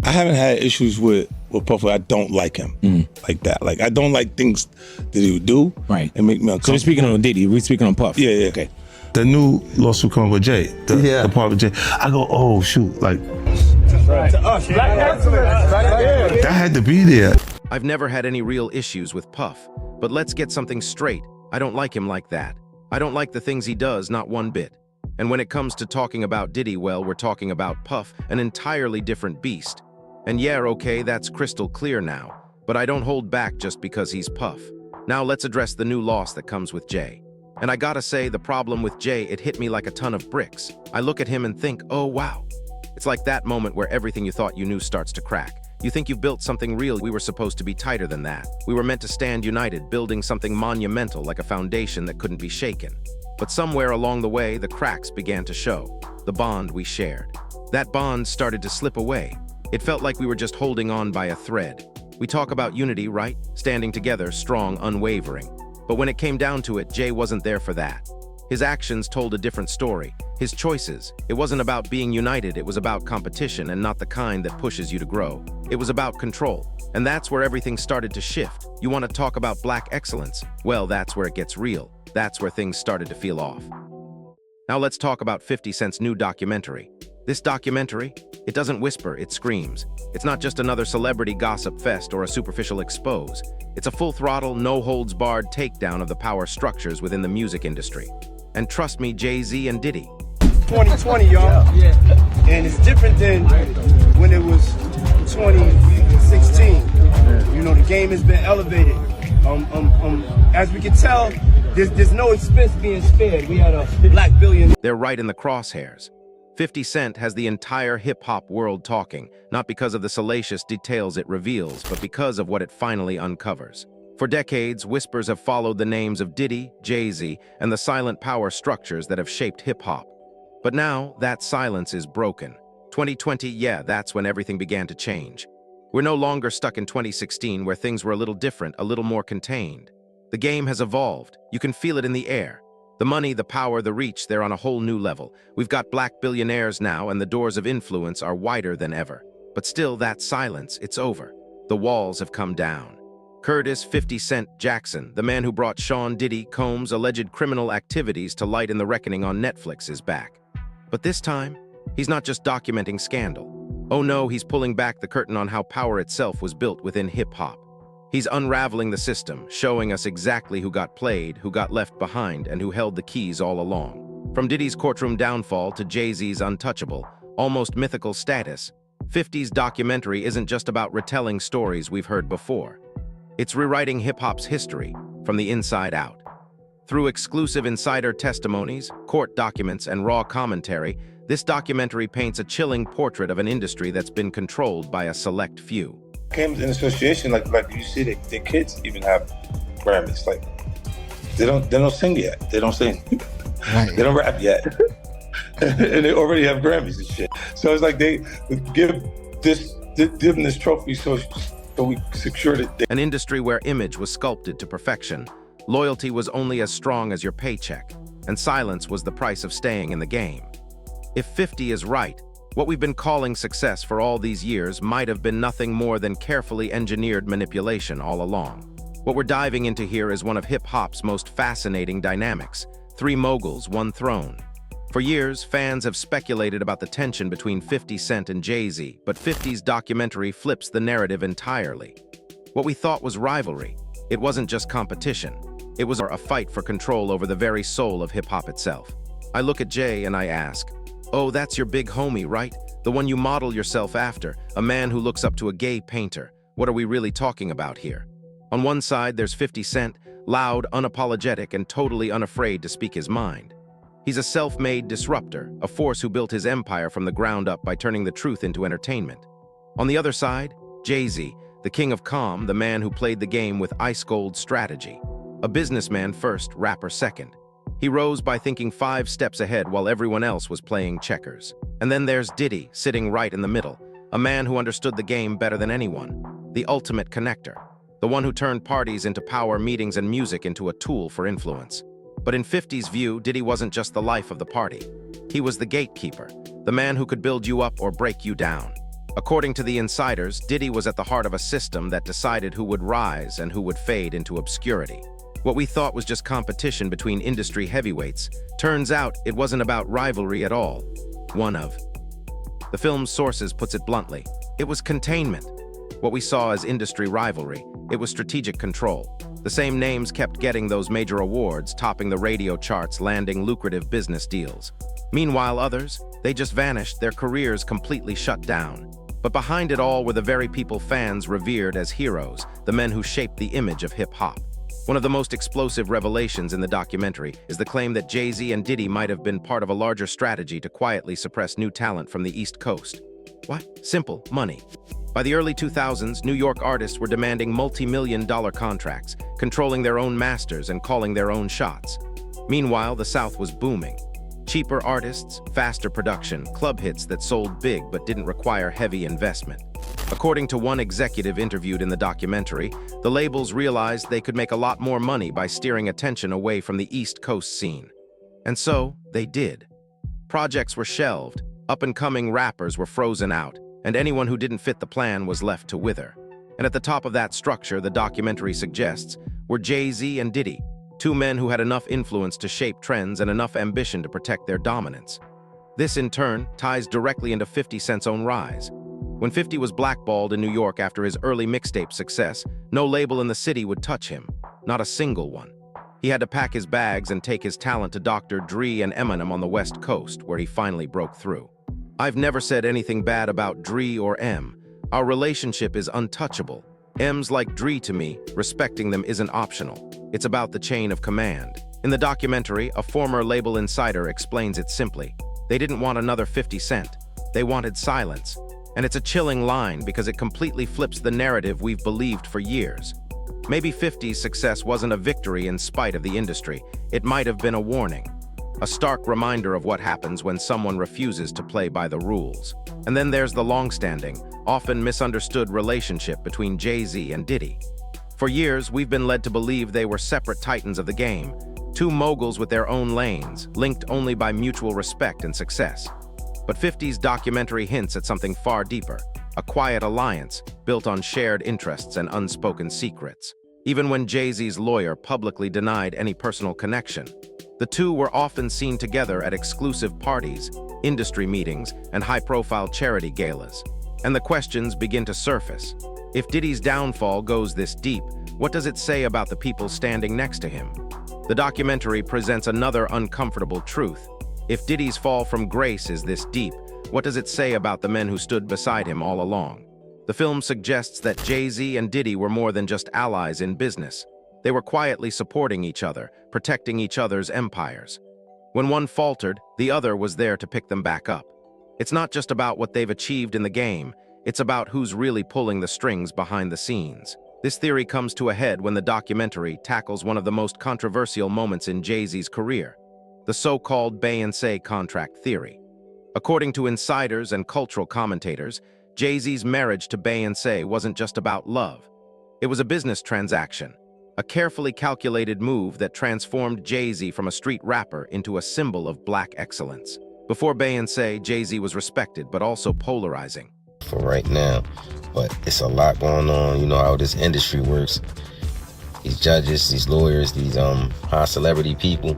I haven't had issues with Puff. I don't like him like that. Like, I don't like things that he would do and make me uncomfortable. So we're speaking on Diddy, we're speaking on Puff. Yeah. Okay. The new lawsuit coming with Jay, the part with Jay, I go, oh shoot, like, To us, that had to be there. I've never had any real issues with Puff, but let's get something straight. I don't like him like that. I don't like the things he does, not one bit. And when it comes to talking about Diddy, well, we're talking about Puff, an entirely different beast. And yeah, okay, that's crystal clear now, but I don't hold back just because he's Puff. Now let's address the new loss that comes with Jay. And I gotta say, the problem with Jay, it hit me like a ton of bricks. I look at him and think, oh wow. It's like that moment where everything you thought you knew starts to crack. You think you've built something real. We were supposed to be tighter than that. We were meant to stand united, building something monumental like a foundation that couldn't be shaken. But somewhere along the way, the cracks began to show. The bond we shared. That bond started to slip away. It felt like we were just holding on by a thread. We talk about unity, right? Standing together, strong, unwavering. But when it came down to it, Jay wasn't there for that. His actions told a different story. His choices, it wasn't about being united, it was about competition, and not the kind that pushes you to grow. It was about control. And that's where everything started to shift. You want to talk about black excellence? Well, that's where it gets real. That's where things started to feel off. Now let's talk about 50 Cent's new documentary. This documentary, it doesn't whisper, it screams. It's not just another celebrity gossip fest or a superficial expose. It's a full-throttle, no-holds-barred takedown of the power structures within the music industry. And trust me, Jay-Z and Diddy. 2020, y'all. And it's different than when it was 2016. You know, the game has been elevated. As we can tell, there's no expense being spared. We had a black billionaire. They're right in the crosshairs. 50 Cent has the entire hip-hop world talking, not because of the salacious details it reveals, but because of what it finally uncovers. For decades, whispers have followed the names of Diddy, Jay-Z, and the silent power structures that have shaped hip-hop. But now, that silence is broken. 2020, yeah, that's when everything began to change. We're no longer stuck in 2016, where things were a little different, a little more contained. The game has evolved. You can feel it in the air. The money, the power, the reach, they're on a whole new level. We've got black billionaires now, and the doors of influence are wider than ever. But still, that silence, it's over. The walls have come down. Curtis 50 Cent Jackson, the man who brought Sean Diddy Combs' alleged criminal activities to light in The Reckoning on Netflix, is back. But this time, he's not just documenting scandal. Oh no, he's pulling back the curtain on how power itself was built within hip-hop. He's unraveling the system, showing us exactly who got played, who got left behind, and who held the keys all along. From Diddy's courtroom downfall to Jay-Z's untouchable, almost mythical status, 50's documentary isn't just about retelling stories we've heard before. It's rewriting hip-hop's history from the inside out. Through exclusive insider testimonies, court documents, and raw commentary, this documentary paints a chilling portrait of an industry that's been controlled by a select few. Came in association, like you see, their kids even have Grammys. Like they don't sing yet. They don't sing. Right. They don't rap yet, and they already have Grammys and shit. So it's like they give them this trophy so we secured it. An industry where image was sculpted to perfection, loyalty was only as strong as your paycheck, and silence was the price of staying in the game. If 50 is right, what we've been calling success for all these years might have been nothing more than carefully engineered manipulation all along. What we're diving into here is one of hip-hop's most fascinating dynamics: 3 moguls, 1 throne. For years, fans have speculated about the tension between 50 Cent and Jay-Z, but 50's documentary flips the narrative entirely. What we thought was rivalry, it wasn't just competition. It was a fight for control over the very soul of hip-hop itself. I look at Jay and I ask, oh, that's your big homie, right? The one you model yourself after, a man who looks up to a gay painter. What are we really talking about here? On one side, there's 50 Cent, loud, unapologetic, and totally unafraid to speak his mind. He's a self-made disruptor, a force who built his empire from the ground up by turning the truth into entertainment. On the other side, Jay-Z, the king of calm, the man who played the game with ice-cold strategy. A businessman first, rapper second. He rose by thinking 5 steps ahead while everyone else was playing checkers. And then there's Diddy, sitting right in the middle, a man who understood the game better than anyone, the ultimate connector, the one who turned parties into power, meetings, and music into a tool for influence. But in 50's view, Diddy wasn't just the life of the party. He was the gatekeeper, the man who could build you up or break you down. According to the insiders, Diddy was at the heart of a system that decided who would rise and who would fade into obscurity. What we thought was just competition between industry heavyweights, turns out it wasn't about rivalry at all. The film's sources puts it bluntly. It was containment. What we saw as industry rivalry, it was strategic control. The same names kept getting those major awards, topping the radio charts, landing lucrative business deals. Meanwhile, others, they just vanished, their careers completely shut down. But behind it all were the very people fans revered as heroes, the men who shaped the image of hip-hop. One of the most explosive revelations in the documentary is the claim that Jay-Z and Diddy might have been part of a larger strategy to quietly suppress new talent from the East Coast. What? Simple, money. By the early 2000s, New York artists were demanding multi-million-dollar contracts, controlling their own masters and calling their own shots. Meanwhile, the South was booming. Cheaper artists, faster production, club hits that sold big but didn't require heavy investment. According to one executive interviewed in the documentary, the labels realized they could make a lot more money by steering attention away from the East Coast scene. And so, they did. Projects were shelved, up-and-coming rappers were frozen out, and anyone who didn't fit the plan was left to wither. And at the top of that structure, the documentary suggests, were Jay-Z and Diddy, two men who had enough influence to shape trends and enough ambition to protect their dominance. This, in turn, ties directly into 50 Cent's own rise. When 50 was blackballed in New York after his early mixtape success, no label in the city would touch him, not a single one. He had to pack his bags and take his talent to Dr. Dre and Eminem on the West Coast, where he finally broke through. I've never said anything bad about Dre or M. Our relationship is untouchable. M's like Dre to me, respecting them isn't optional. It's about the chain of command. In the documentary, a former label insider explains it simply. They didn't want another 50 Cent. They wanted silence. And it's a chilling line because it completely flips the narrative we've believed for years. Maybe 50's success wasn't a victory in spite of the industry. It might have been a warning. A stark reminder of what happens when someone refuses to play by the rules. And then there's the long-standing, often misunderstood relationship between Jay-Z and Diddy. For years, we've been led to believe they were separate titans of the game, two moguls with their own lanes, linked only by mutual respect and success. But 50's documentary hints at something far deeper, a quiet alliance built on shared interests and unspoken secrets. Even when Jay-Z's lawyer publicly denied any personal connection, the two were often seen together at exclusive parties, industry meetings, and high-profile charity galas. And the questions begin to surface. If Diddy's downfall goes this deep, what does it say about the people standing next to him? The documentary presents another uncomfortable truth. If Diddy's fall from grace is this deep, what does it say about the men who stood beside him all along? The film suggests that Jay-Z and Diddy were more than just allies in business. They were quietly supporting each other, protecting each other's empires. When one faltered, the other was there to pick them back up. It's not just about what they've achieved in the game, it's about who's really pulling the strings behind the scenes. This theory comes to a head when the documentary tackles one of the most controversial moments in Jay-Z's career, the so-called Beyonce contract theory. According to insiders and cultural commentators, Jay-Z's marriage to Beyonce wasn't just about love. It was a business transaction, a carefully calculated move that transformed Jay-Z from a street rapper into a symbol of black excellence. Before Beyonce, Jay-Z was respected, but also polarizing. For right now, but it's a lot going on. You know how this industry works. These judges, these lawyers, these high celebrity people,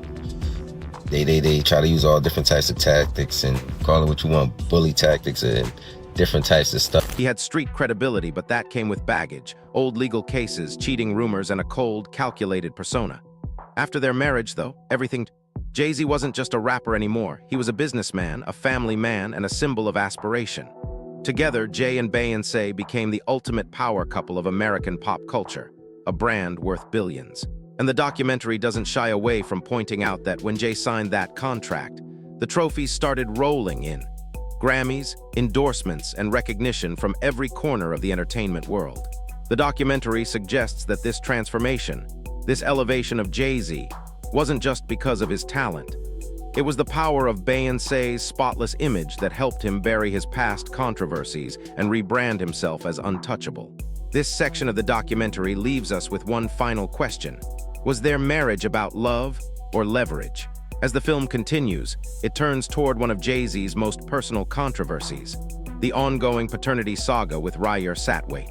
they try to use all different types of tactics and call it what you want, bully tactics and different types of stuff. He had street credibility, but that came with baggage, old legal cases, cheating rumors, and a cold, calculated persona. After their marriage, though, Jay-Z wasn't just a rapper anymore. He was a businessman, a family man, and a symbol of aspiration. Together, Jay and Beyonce became the ultimate power couple of American pop culture, a brand worth billions. And the documentary doesn't shy away from pointing out that when Jay signed that contract, the trophies started rolling in. Grammys, endorsements, and recognition from every corner of the entertainment world. The documentary suggests that this transformation, this elevation of Jay-Z, wasn't just because of his talent. It was the power of Beyonce's spotless image that helped him bury his past controversies and rebrand himself as untouchable. This section of the documentary leaves us with one final question. Was their marriage about love or leverage? As the film continues, it turns toward one of Jay-Z's most personal controversies, the ongoing paternity saga with Ryer Satwait.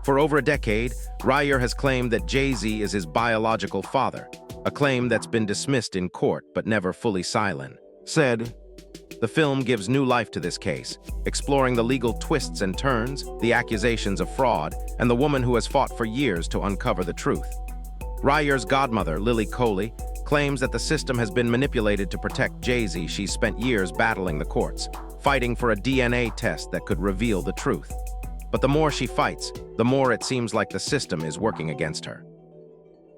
For over a decade, Ryer has claimed that Jay-Z is his biological father, a claim that's been dismissed in court but never fully silent. The film gives new life to this case, exploring the legal twists and turns, the accusations of fraud, and the woman who has fought for years to uncover the truth. Ryer's godmother, Lily Coley, claims that the system has been manipulated to protect Jay-Z. She's spent years battling the courts, fighting for a DNA test that could reveal the truth. But the more she fights, the more it seems like the system is working against her.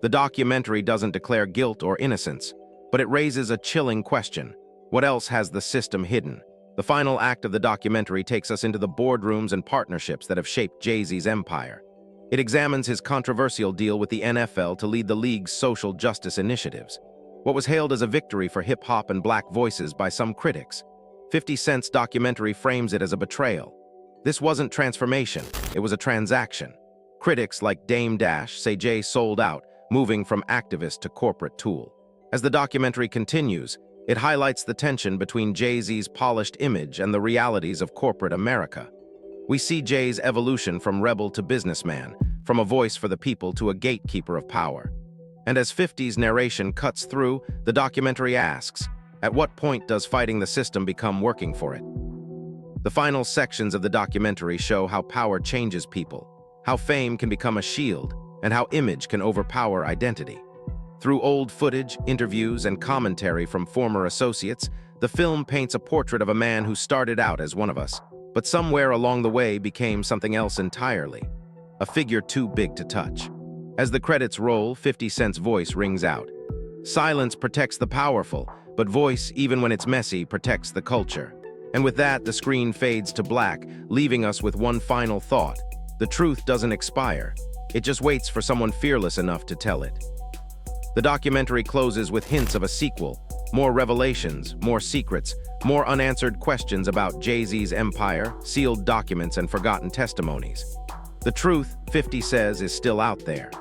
The documentary doesn't declare guilt or innocence, but it raises a chilling question. What else has the system hidden? The final act of the documentary takes us into the boardrooms and partnerships that have shaped Jay-Z's empire. It examines his controversial deal with the NFL to lead the league's social justice initiatives. What was hailed as a victory for hip-hop and black voices by some critics, 50 Cent's documentary frames it as a betrayal. This wasn't transformation, it was a transaction. Critics like Dame Dash say Jay sold out, moving from activist to corporate tool. As the documentary continues, it highlights the tension between Jay-Z's polished image and the realities of corporate America. We see Jay's evolution from rebel to businessman, from a voice for the people to a gatekeeper of power. And as 50's narration cuts through, the documentary asks, at what point does fighting the system become working for it? The final sections of the documentary show how power changes people, how fame can become a shield, and how image can overpower identity. Through old footage, interviews, and commentary from former associates, the film paints a portrait of a man who started out as one of us, but somewhere along the way became something else entirely, a figure too big to touch. As the credits roll, 50 Cent's voice rings out. Silence protects the powerful, but voice, even when it's messy, protects the culture. And with that, the screen fades to black, leaving us with one final thought. The truth doesn't expire. It just waits for someone fearless enough to tell it. The documentary closes with hints of a sequel, more revelations, more secrets, more unanswered questions about Jay-Z's empire, sealed documents, and forgotten testimonies. The truth, 50 says, is still out there.